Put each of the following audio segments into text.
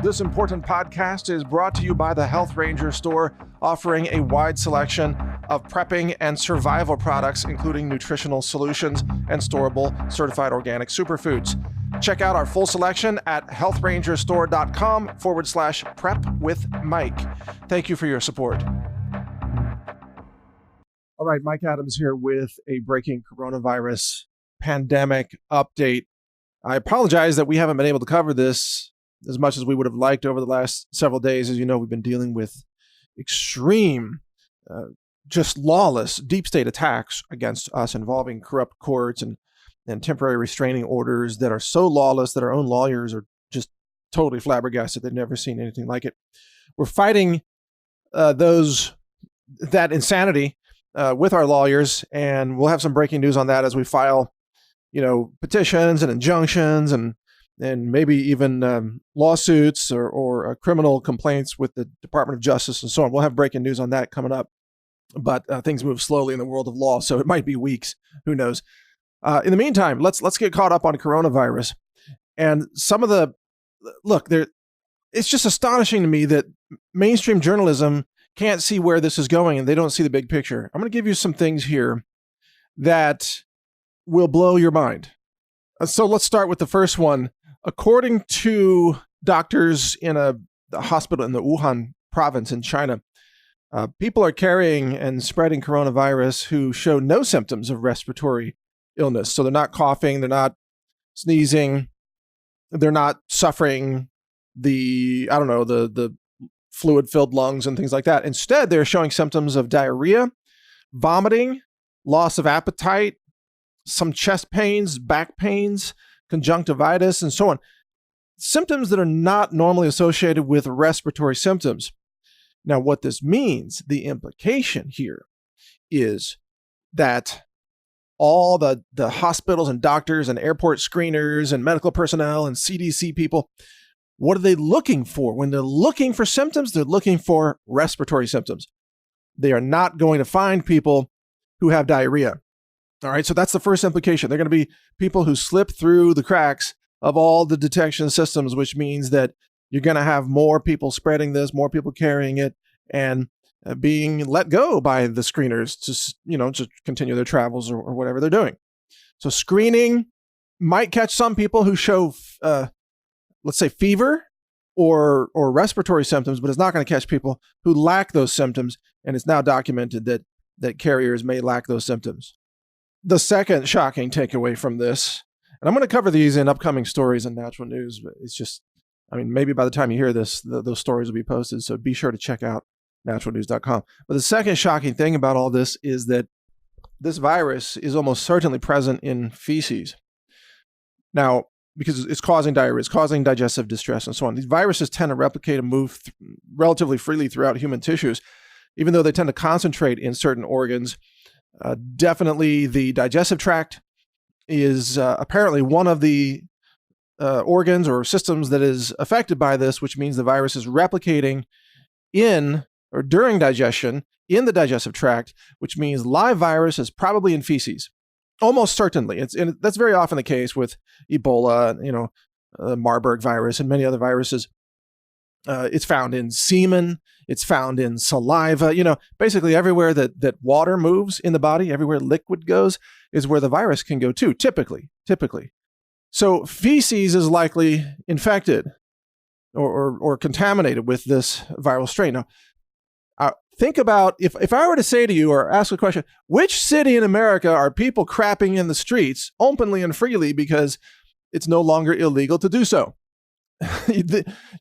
This important podcast is brought to you by the Health Ranger store, offering a wide selection of prepping and survival products, including nutritional solutions and storable certified organic superfoods. Check out our full selection at healthrangerstore.com/prep-with-Mike. Thank you for your support. All right, Mike Adams here with a breaking coronavirus pandemic update. I apologize that we haven't been able to cover this as much as we would have liked over the last several days. As you know, we've been dealing with extreme, just lawless deep state attacks against us involving corrupt courts and temporary restraining orders that are so lawless that our own lawyers are just totally flabbergasted. They've never seen anything like it. We're fighting that insanity with our lawyers, and we'll have some breaking news on that as we file, petitions and injunctions and maybe even lawsuits or criminal complaints with the Department of Justice and so on. We'll have breaking news on that coming up, but things move slowly in the world of law, so it might be weeks. Who knows? In the meantime, let's get caught up on coronavirus and some of the look there. It's just astonishing to me that mainstream journalism can't see where this is going and they don't see the big picture. I'm going to give you some things here that will blow your mind. So let's start with the first one. According to doctors in a hospital in the Wuhan province in China, people are carrying and spreading coronavirus who show no symptoms of respiratory illness. So they're not coughing, they're not sneezing, they're not suffering the fluid-filled lungs and things like that. Instead, they're showing symptoms of diarrhea, vomiting, loss of appetite, some chest pains, back pains, conjunctivitis, and so on. Symptoms that are not normally associated with respiratory symptoms. Now, what this means, the implication here is that all the hospitals and doctors and airport screeners and medical personnel and CDC people, what are they looking for? When they're looking for symptoms, they're looking for respiratory symptoms. They are not going to find people who have diarrhea. All right, so that's the first implication. They're going to be people who slip through the cracks of all the detection systems, which means that you're going to have more people spreading this, more people carrying it, and being let go by the screeners to continue their travels or whatever they're doing. So screening might catch some people who show, let's say, fever or respiratory symptoms, but it's not going to catch people who lack those symptoms. And it's now documented that carriers may lack those symptoms. The second shocking takeaway from this, and I'm going to cover these in upcoming stories in Natural News, but it's just, maybe by the time you hear this, those stories will be posted. So be sure to check out naturalnews.com. But the second shocking thing about all this is that this virus is almost certainly present in feces. Now, because it's causing diarrhea, it's causing digestive distress and so on. These viruses tend to replicate and move relatively freely throughout human tissues, even though they tend to concentrate in certain organs. Definitely the digestive tract is apparently one of the organs or systems that is affected by this, which means the virus is replicating in or during digestion in the digestive tract, which means live virus is probably in feces. Almost certainly. And that's very often the case with Ebola, Marburg virus and many other viruses. It's found in semen. It's found in saliva. Basically everywhere that water moves in the body, everywhere liquid goes, is where the virus can go too, typically. So feces is likely infected or contaminated with this viral strain. Now, think about if I were to say to you or ask a question, which city in America are people crapping in the streets openly and freely because it's no longer illegal to do so?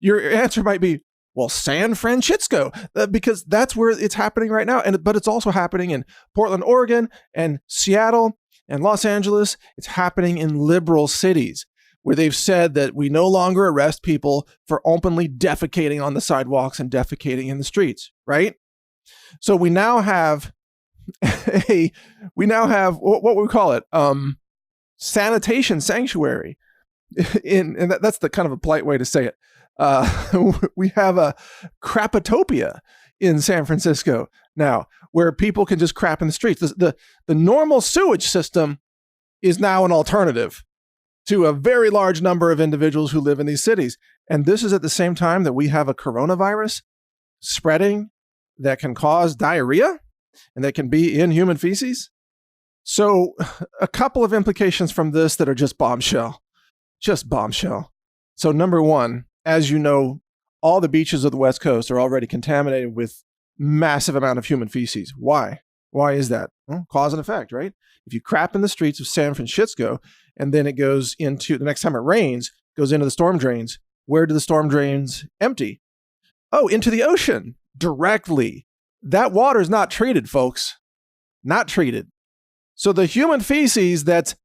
Your answer might be, well, San Francisco, because that's where it's happening right now. But it's also happening in Portland, Oregon, and Seattle and Los Angeles. It's happening in liberal cities where they've said that we no longer arrest people for openly defecating on the sidewalks and defecating in the streets, right? So we now have what we call it, sanitation sanctuary. And that's the kind of a polite way to say it. We have a crapatopia in San Francisco now, where people can just crap in the streets. The normal sewage system is now an alternative to a very large number of individuals who live in these cities. And this is at the same time that we have a coronavirus spreading that can cause diarrhea and that can be in human feces. So a couple of implications from this that are just bombshell. So number one, as you know, all the beaches of the West Coast are already contaminated with massive amount of human feces. Why? Why is that? Well, cause and effect, right? If you crap in the streets of San Francisco and then it goes into, the next time it rains, goes into the storm drains, where do the storm drains empty? Oh, into the ocean directly. That water is not treated, folks. Not treated. So the human feces that's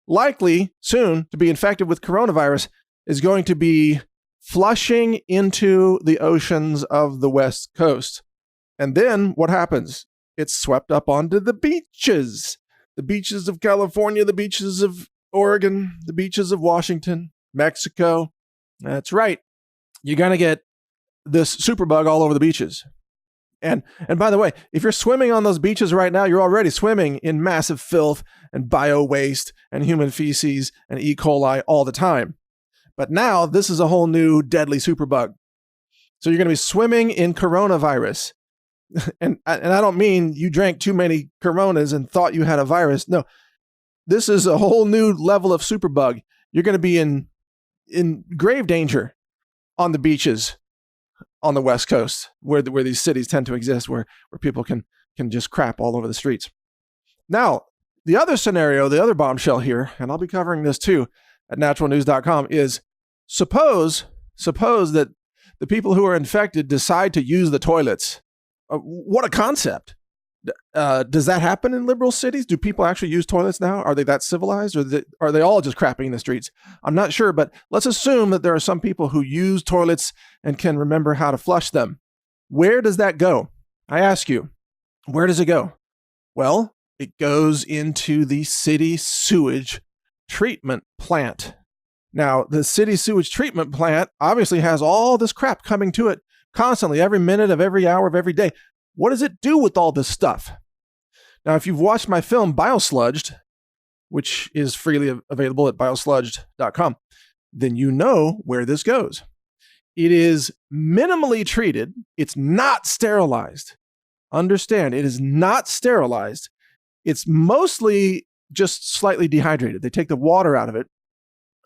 likely soon to be infected with coronavirus is going to be flushing into the oceans of the West Coast. And then what happens? It's swept up onto the beaches of California, the beaches of Oregon, the beaches of Washington, Mexico. That's right. You're going to get this superbug all over the beaches. And by the way, if you're swimming on those beaches right now, you're already swimming in massive filth and bio waste and human feces and E. coli all the time. But now this is a whole new deadly superbug. So you're going to be swimming in coronavirus. And I don't mean you drank too many Coronas and thought you had a virus. No, this is a whole new level of superbug. You're going to be in grave danger on the beaches on the West Coast, where these cities tend to exist, where people can just crap all over the streets. Now, the other scenario, the other bombshell here, and I'll be covering this too at naturalnews.com, is suppose that the people who are infected decide to use the toilets. What a concept. Does that happen in liberal cities? Do people actually use toilets now? Are they that civilized, or are they all just crapping in the streets? I'm not sure, but let's assume that there are some people who use toilets and can remember how to flush them. Where does that go? I ask you, where does it go? Well, it goes into the city sewage treatment plant. Now, the city sewage treatment plant obviously has all this crap coming to it constantly, every minute of every hour of every day. What does it do with all this stuff? Now, if you've watched my film BIOSLUDGE, which is freely available at BIOSLUDGE.com, then you know where this goes. It is minimally treated. It's not sterilized. Understand, it is not sterilized. It's mostly just slightly dehydrated. They take the water out of it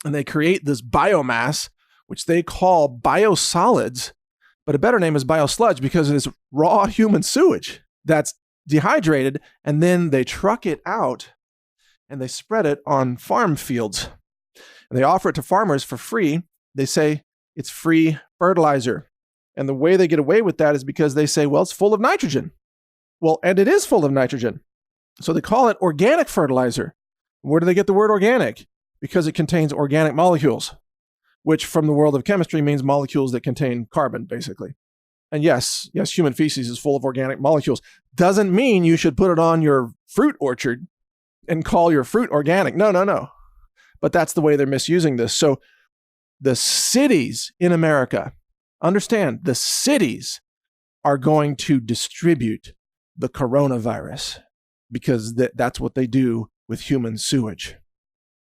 and they create this biomass, which they call biosolids. But a better name is biosludge because it is raw human sewage that's dehydrated, and then they truck it out and they spread it on farm fields. And they offer it to farmers for free. They say it's free fertilizer. And the way they get away with that is because they say, well, it's full of nitrogen. Well, and it is full of nitrogen. So they call it organic fertilizer. Where do they get the word organic? Because it contains organic molecules, which from the world of chemistry means molecules that contain carbon, basically. And yes, human feces is full of organic molecules. Doesn't mean you should put it on your fruit orchard and call your fruit organic. No. But that's the way they're misusing this. So the cities in America, understand, the cities are going to distribute the coronavirus because that's what they do with human sewage.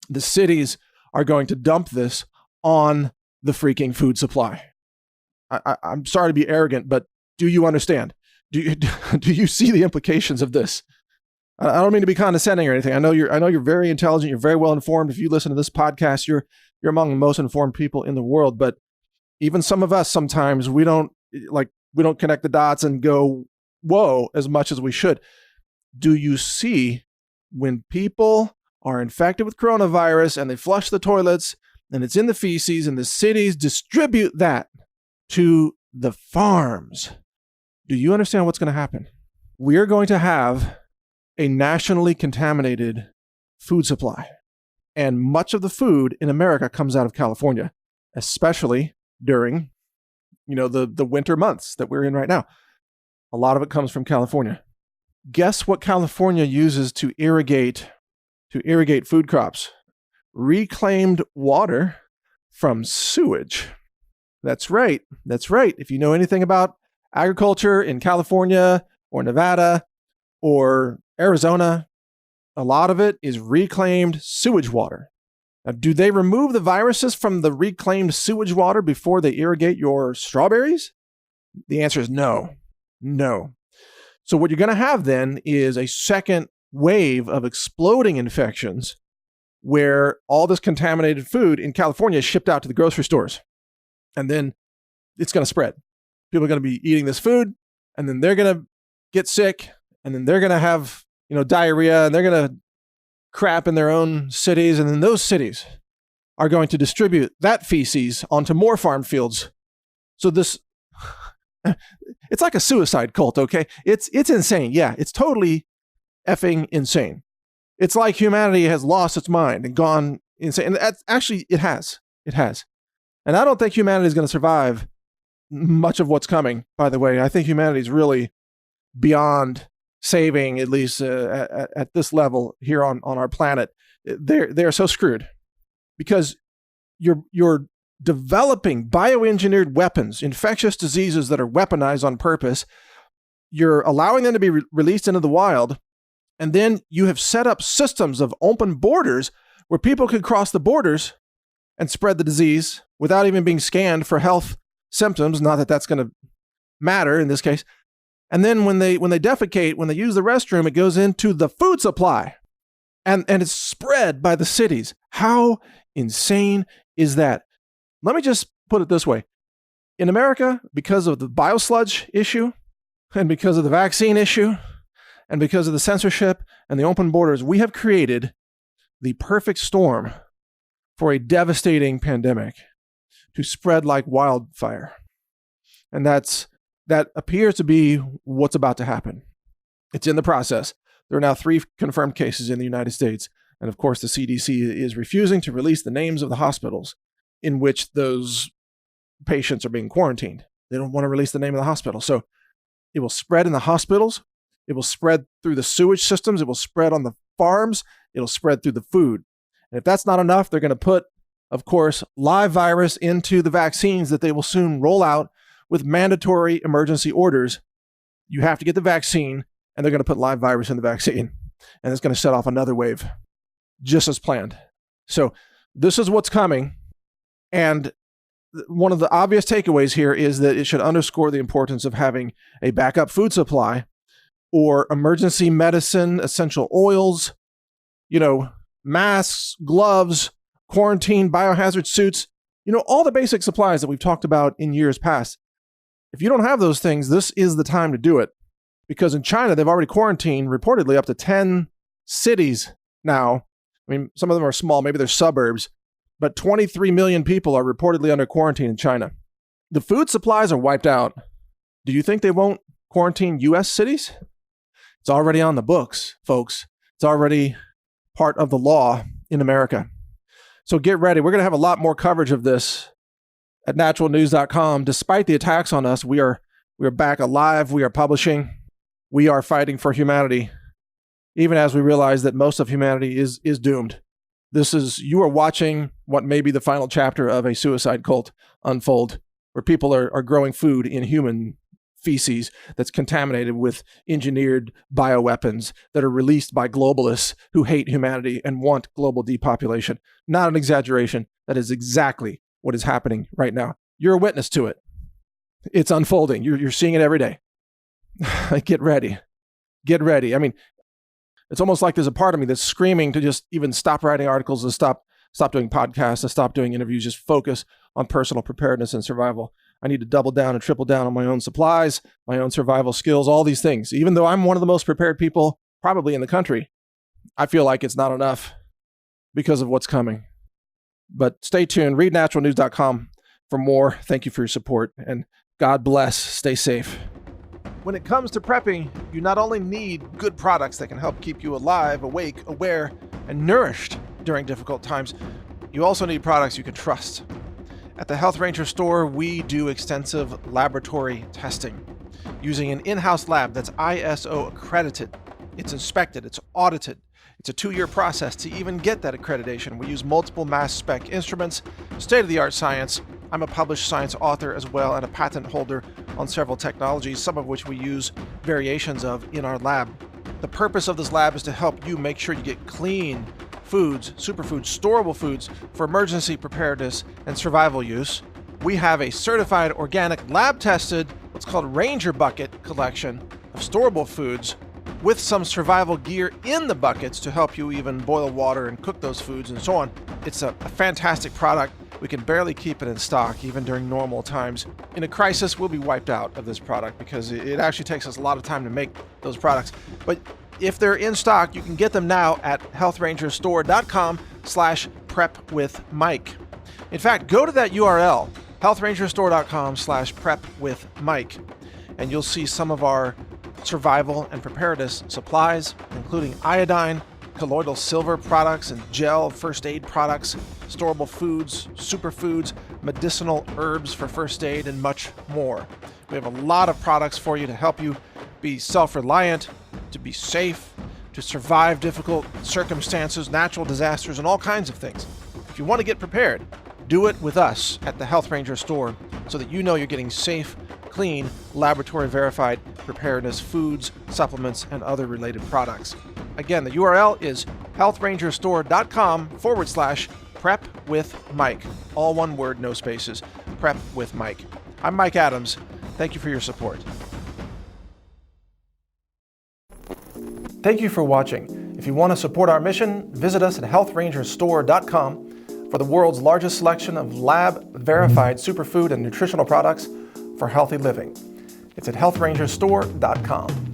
The cities are going to dump this on the freaking food supply. I'm sorry to be arrogant, but do you understand? Do you see the implications of this? I don't mean to be condescending or anything. I know you're very intelligent. You're very well informed. If you listen to this podcast, you're among the most informed people in the world. But even some of us, sometimes we don't connect the dots and go, whoa, as much as we should. Do you see when people are infected with coronavirus and they flush the toilets and it's in the feces, and the cities distribute that to the farms? Do you understand what's going to happen? We are going to have a nationally contaminated food supply. And much of the food in America comes out of California, especially during, the winter months that we're in right now. A lot of it comes from California. Guess what California uses to irrigate food crops? Reclaimed water from sewage. That's right. If you know anything about agriculture in California or Nevada or Arizona, a lot of it is reclaimed sewage water. Now, do they remove the viruses from the reclaimed sewage water before they irrigate your strawberries? The answer is no. No. So what you're going to have then is a second wave of exploding infections where all this contaminated food in California is shipped out to the grocery stores. And then it's going to spread. People are going to be eating this food, and then they're going to get sick, and then they're going to have, diarrhea, and they're going to crap in their own cities, and then those cities are going to distribute that feces onto more farm fields. So this, it's like a suicide cult, okay? It's insane. Yeah, it's totally effing insane. It's like humanity has lost its mind and gone insane. And actually, it has. It has. And I don't think humanity is going to survive much of what's coming, by the way. I think humanity is really beyond saving, at least at this level here on our planet. They're so screwed because you're developing bioengineered weapons, infectious diseases that are weaponized on purpose. You're allowing them to be released into the wild. And then you have set up systems of open borders where people could cross the borders and spread the disease without even being scanned for health symptoms. Not that that's going to matter in this case. And then when they defecate, when they use the restroom, it goes into the food supply and it's spread by the cities. How insane is that? Let me just put it this way. In America, because of the BIOSLUDGE issue and because of the vaccine issue, and because of the censorship and the open borders, we have created the perfect storm for a devastating pandemic to spread like wildfire. And that appears to be what's about to happen. It's in the process. There are now 3 confirmed cases in the United States. And of course, the CDC is refusing to release the names of the hospitals in which those patients are being quarantined. They don't want to release the name of the hospital. So it will spread in the hospitals. It will spread through the sewage systems. It will spread on the farms. It'll spread through the food. And if that's not enough, they're going to put, of course, live virus into the vaccines that they will soon roll out with mandatory emergency orders. You have to get the vaccine, and they're going to put live virus in the vaccine. And it's going to set off another wave, just as planned. So this is what's coming. And one of the obvious takeaways here is that it should underscore the importance of having a backup food supply or emergency medicine, essential oils, masks, gloves, quarantine, biohazard suits, all the basic supplies that we've talked about in years past. If you don't have those things, this is the time to do it. Because in China, they've already quarantined reportedly up to 10 cities now. I mean, some of them are small, maybe they're suburbs, but 23 million people are reportedly under quarantine in China. The food supplies are wiped out. Do you think they won't quarantine U.S. cities? It's already on the books, folks. It's already part of the law in America. So get ready. We're going to have a lot more coverage of this at naturalnews.com. Despite the attacks on us, we are back alive. We are publishing. We are fighting for humanity, even as we realize that most of humanity is doomed. You are watching what may be the final chapter of a suicide cult unfold, where people are growing food in human feces that's contaminated with engineered bioweapons that are released by globalists who hate humanity and want global depopulation. Not an exaggeration. That is exactly what is happening right now. You're a witness to it. It's unfolding. You're seeing it every day. Get ready. Get ready. I mean, it's almost like there's a part of me that's screaming to just even stop writing articles and stop doing podcasts, and stop doing interviews, just focus on personal preparedness and survival. I need to double down and triple down on my own supplies, my own survival skills, all these things. Even though I'm one of the most prepared people probably in the country, I feel like it's not enough because of what's coming. But stay tuned. Read naturalnews.com for more. Thank you for your support, and God bless. Stay safe. When it comes to prepping, you not only need good products that can help keep you alive, awake, aware, and nourished during difficult times, you also need products you can trust. At the Health Ranger store, we do extensive laboratory testing using an in-house lab that's ISO accredited. It's inspected, it's audited. It's a 2-year process to even get that accreditation. We use multiple mass spec instruments, state-of-the-art science. I'm a published science author as well and a patent holder on several technologies, some of which we use variations of in our lab. The purpose of this lab is to help you make sure you get clean, foods, superfoods, storable foods for emergency preparedness and survival use. We have a certified organic lab-tested, what's called Ranger Bucket collection of storable foods with some survival gear in the buckets to help you even boil water and cook those foods and so on. It's a fantastic product. We can barely keep it in stock even during normal times. In a crisis, we'll be wiped out of this product because it actually takes us a lot of time to make those products. But if they're in stock, you can get them now at healthrangerstore.com/prepwithmike. In fact, go to that URL, healthrangerstore.com/prepwithmike, and you'll see some of our survival and preparedness supplies, including iodine, colloidal silver products and gel first aid products, storable foods, superfoods, medicinal herbs for first aid, and much more. We have a lot of products for you to help you be self-reliant, to be safe, to survive difficult circumstances, natural disasters, and all kinds of things. If you want to get prepared, do it with us at the Health Ranger Store so that you know you're getting safe, clean, laboratory-verified preparedness foods, supplements, and other related products. Again, the URL is healthrangerstore.com/prepwithmike. All one word, no spaces. Prep with Mike. I'm Mike Adams. Thank you for your support. Thank you for watching. If you want to support our mission, visit us at healthrangerstore.com for the world's largest selection of lab-verified superfood and nutritional products for healthy living. It's at healthrangerstore.com.